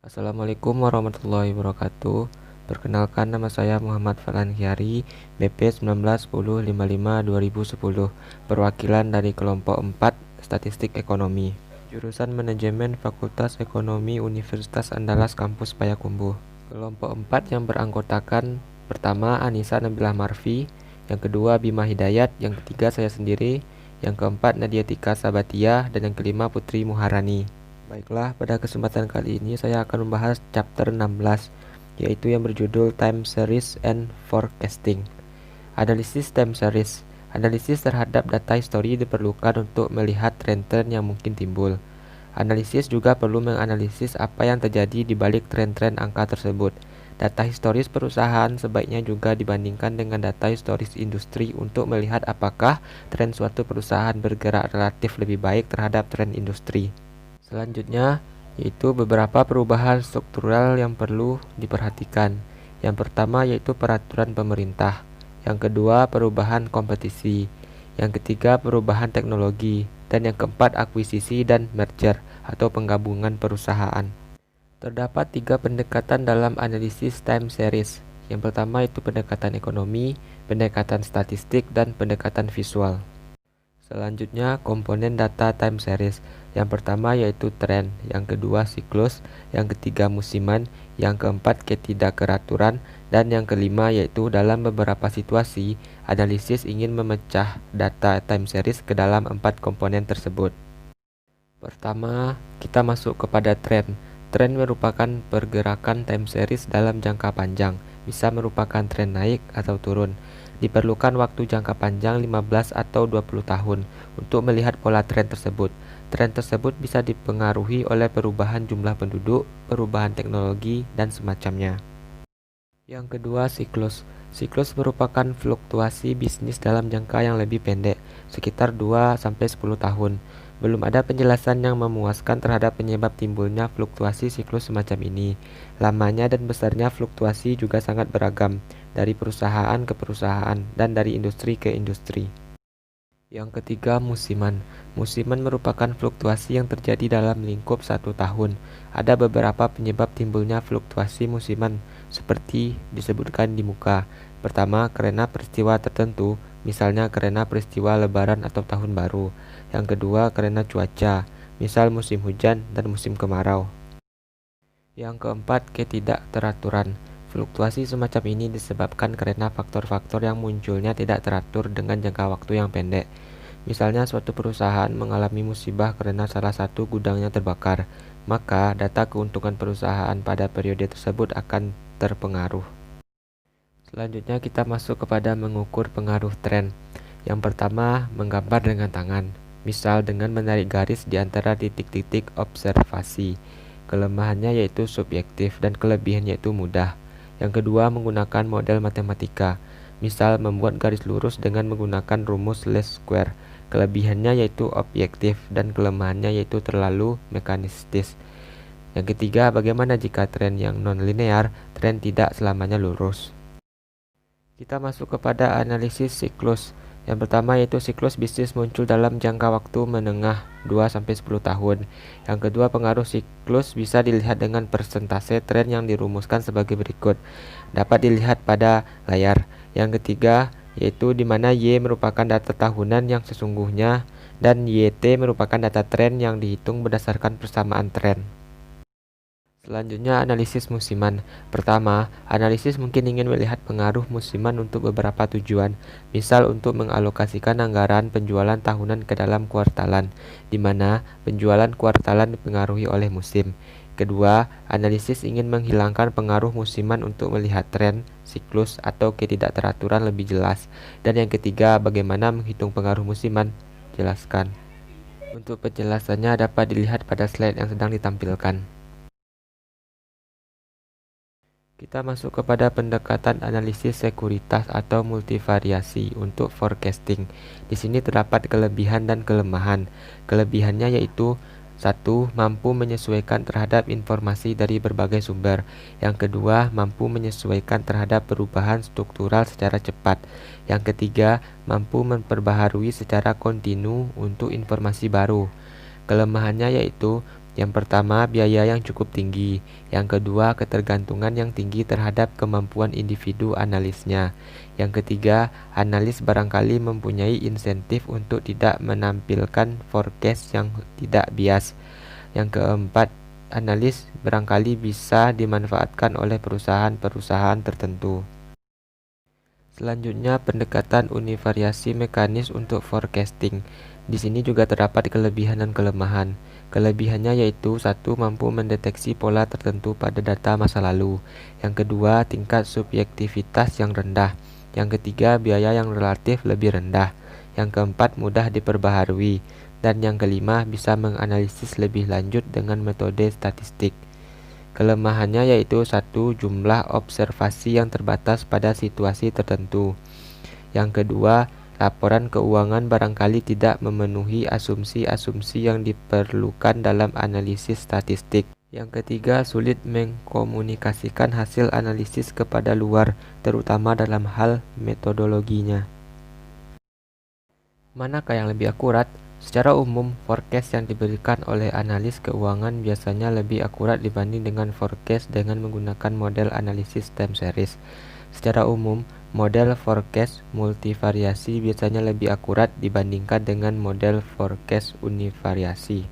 Assalamualaikum warahmatullahi wabarakatuh. Perkenalkan, nama saya Muhammad Farhan Khiari, BP 191055-2010, perwakilan dari kelompok 4 Statistik Ekonomi, jurusan Manajemen Fakultas Ekonomi Universitas Andalas Kampus Payakumbuh. Kelompok 4 yang beranggotakan: pertama Anissa Nabilah Marfi, yang kedua Bima Hidayat, yang ketiga saya sendiri, yang keempat Nadia Tika Sabatia, dan yang kelima Putri Muharani. Baiklah, pada kesempatan kali ini saya akan membahas chapter 16, yaitu yang berjudul Time Series and Forecasting. Analisis time series. Analisis terhadap data histori diperlukan untuk melihat tren-tren yang mungkin timbul. Analisis juga perlu menganalisis apa yang terjadi di balik tren-tren angka tersebut. Data historis perusahaan sebaiknya juga dibandingkan dengan data historis industri untuk melihat apakah tren suatu perusahaan bergerak relatif lebih baik terhadap tren industri. Selanjutnya, yaitu beberapa perubahan struktural yang perlu diperhatikan. Yang pertama yaitu peraturan pemerintah. Yang kedua, perubahan kompetisi. Yang ketiga, perubahan teknologi. Dan yang keempat, akuisisi dan merger atau penggabungan perusahaan. Terdapat 3 pendekatan dalam analisis time series. Yang pertama yaitu pendekatan ekonomi, pendekatan statistik, dan pendekatan visual. Selanjutnya, komponen data time series. Yang pertama yaitu tren, yang kedua siklus, yang ketiga musiman, yang keempat ketidakteraturan, dan yang kelima yaitu dalam beberapa situasi, analisis ingin memecah data time series ke dalam 4 komponen tersebut. Pertama, kita masuk kepada tren. Tren merupakan pergerakan time series dalam jangka panjang, bisa merupakan tren naik atau turun. Diperlukan waktu jangka panjang 15 atau 20 tahun untuk melihat pola tren tersebut. Tren tersebut bisa dipengaruhi oleh perubahan jumlah penduduk, perubahan teknologi, dan semacamnya. Yang kedua, siklus. Siklus merupakan fluktuasi bisnis dalam jangka yang lebih pendek, sekitar 2-10 tahun. Belum ada penjelasan yang memuaskan terhadap penyebab timbulnya fluktuasi siklus semacam ini. Lamanya dan besarnya fluktuasi juga sangat beragam, dari perusahaan ke perusahaan dan dari industri ke industri. Yang ketiga, musiman. Musiman merupakan fluktuasi yang terjadi dalam lingkup 1 tahun. Ada beberapa penyebab timbulnya fluktuasi musiman, seperti disebutkan di muka. Pertama, karena peristiwa tertentu, misalnya karena peristiwa Lebaran atau Tahun Baru. Yang kedua, karena cuaca, misal musim hujan dan musim kemarau. Yang keempat, ketidakteraturan. Fluktuasi semacam ini disebabkan karena faktor-faktor yang munculnya tidak teratur dengan jangka waktu yang pendek. Misalnya suatu perusahaan mengalami musibah karena salah satu gudangnya terbakar, maka data keuntungan perusahaan pada periode tersebut akan terpengaruh. Selanjutnya kita masuk kepada mengukur pengaruh tren. Yang pertama, menggambar dengan tangan, misal dengan menarik garis di antara titik-titik observasi. Kelemahannya yaitu subjektif dan kelebihannya yaitu mudah. Yang kedua, menggunakan model matematika, misal membuat garis lurus dengan menggunakan rumus least square. Kelebihannya yaitu objektif dan kelemahannya yaitu terlalu mekanistis. Yang ketiga, bagaimana jika tren yang non-linear, tren tidak selamanya lurus. Kita masuk kepada analisis siklus. Yang pertama yaitu siklus bisnis muncul dalam jangka waktu menengah 2-10 tahun. Yang kedua, pengaruh siklus bisa dilihat dengan persentase tren yang dirumuskan sebagai berikut. Dapat dilihat pada layar. Yang ketiga yaitu di mana Y merupakan data tahunan yang sesungguhnya dan YT merupakan data tren yang dihitung berdasarkan persamaan tren. Selanjutnya, analisis musiman. Pertama, analisis mungkin ingin melihat pengaruh musiman untuk beberapa tujuan, misal untuk mengalokasikan anggaran penjualan tahunan ke dalam kuartalan, di mana penjualan kuartalan dipengaruhi oleh musim. Kedua, analisis ingin menghilangkan pengaruh musiman untuk melihat tren, siklus, atau ketidakteraturan lebih jelas. Dan yang ketiga, bagaimana menghitung pengaruh musiman? Jelaskan. Untuk penjelasannya dapat dilihat pada slide yang sedang ditampilkan. Kita masuk kepada pendekatan analisis sekuritas atau multivariasi untuk forecasting. Di sini terdapat kelebihan dan kelemahan. Kelebihannya yaitu: 1. Mampu menyesuaikan terhadap informasi dari berbagai sumber. Yang kedua, mampu menyesuaikan terhadap perubahan struktural secara cepat. Yang ketiga, mampu memperbaharui secara kontinu untuk informasi baru. Kelemahannya yaitu: Yang pertama, biaya yang cukup tinggi. Yang kedua, ketergantungan yang tinggi terhadap kemampuan individu analisnya. Yang ketiga, analis barangkali mempunyai insentif untuk tidak menampilkan forecast yang tidak bias. Yang keempat, analis barangkali bisa dimanfaatkan oleh perusahaan-perusahaan tertentu. Selanjutnya, pendekatan univariasi mekanis untuk forecasting. Di sini juga terdapat kelebihan dan kelemahan. Kelebihannya yaitu satu, mampu mendeteksi pola tertentu pada data masa lalu. Yang kedua, tingkat subjektivitas yang rendah. Yang ketiga, biaya yang relatif lebih rendah. Yang keempat, mudah diperbaharui. Dan yang kelima, bisa menganalisis lebih lanjut dengan metode statistik. Kelemahannya yaitu satu, jumlah observasi yang terbatas pada situasi tertentu. Yang kedua, laporan keuangan barangkali tidak memenuhi asumsi-asumsi yang diperlukan dalam analisis statistik. Yang ketiga, sulit mengkomunikasikan hasil analisis kepada luar, terutama dalam hal metodologinya. Manakah yang lebih akurat? Secara umum, forecast yang diberikan oleh analis keuangan biasanya lebih akurat dibanding dengan forecast dengan menggunakan model analisis time series. Secara umum, model forecast multivariasi biasanya lebih akurat dibandingkan dengan model forecast univariasi.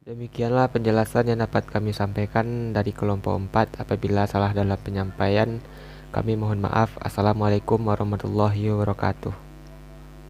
Demikianlah penjelasan yang dapat kami sampaikan dari kelompok 4. Apabila salah dalam penyampaian, kami mohon maaf. Assalamualaikum warahmatullahi wabarakatuh.